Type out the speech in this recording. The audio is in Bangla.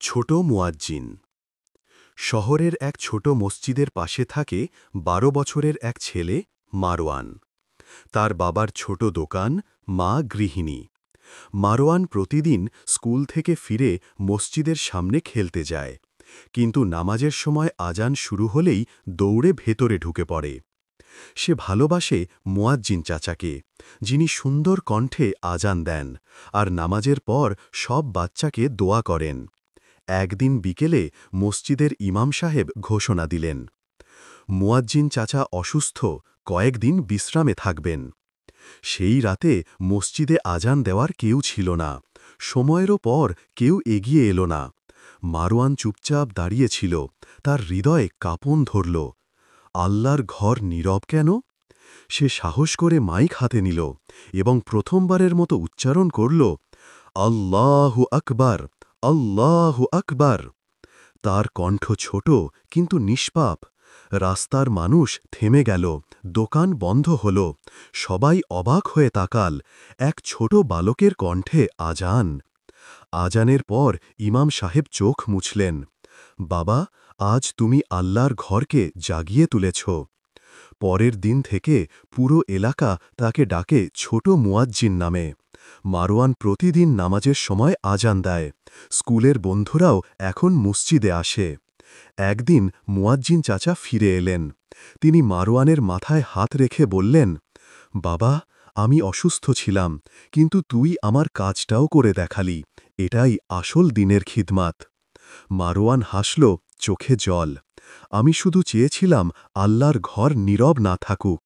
ছোট মুয়াজ্জিন। শহরের এক ছোট মসজিদের পাশে থাকে ১২ বছরের এক ছেলে মারওয়ান। তার বাবার ছোট দোকান, মা গৃহিণী। মারওয়ান প্রতিদিন স্কুল থেকে ফিরে মসজিদের সামনে খেলতে যায়, কিন্তু নামাজের সময় আজান শুরু হলেই দৌড়ে ভেতরে ঢুকে পড়ে। সে ভালোবাসে মুয়াজ্জিন চাচাকে, যিনি সুন্দর কণ্ঠে আজান দেন আর নামাজের পর সব বাচ্চাকে দোয়া করেন। একদিন বিকেলে মসজিদের ইমাম সাহেব ঘোষণা দিলেন, মুয়াজ্জিন চাচা অসুস্থ, কয়েকদিন বিশ্রামে থাকবেন। সেই রাতে মসজিদে আজান দেওয়ার কেউ ছিল না, সময়েরও পর কেউ এগিয়ে এলো না। মারওয়ান চুপচাপ দাঁড়িয়েছিল, তার হৃদয়ে কাঁপন ধরল। আল্লাহর ঘর নীরব কেন? সে সাহস করে মাইক হাতে নিল এবং প্রথমবারের মতো উচ্চারণ করল, আল্লাহু আকবার, আল্লাহু আকবার। তার কণ্ঠ ছোট কিন্তু নিষ্পাপ। রাস্তার মানুষ থেমে গেল, দোকান বন্ধ হল, সবাই অবাক হয়ে তাকাল। এক ছোট বালকের কণ্ঠে আজান। আজানের পর ইমাম সাহেব চোখ মুছলেন। বাবা, আজ তুমি আল্লাহর ঘরকে জাগিয়ে তুলেছ। পরের দিন থেকে পুরো এলাকা তাকে ডাকে ছোট মুয়াজ্জিন নামে। মারওয়ান প্রতিদিন নামাজের সময় আজান দেয়। স্কুলের বন্ধুরাও এখন মসজিদে আসে। একদিন মুয়াজ্জিন চাচা ফিরে এলেন। তিনি মারওয়ানের মাথায় হাত রেখে বললেন, বাবা, আমি অসুস্থ ছিলাম, কিন্তু তুই আমার কাজটাও করে দেখালি। এটাই আসল দিনের খিদমাত। মারওয়ান হাসল, চোখে জল। আমি শুধু চেয়েছিলাম আল্লাহর ঘর নীরব না থাকুক।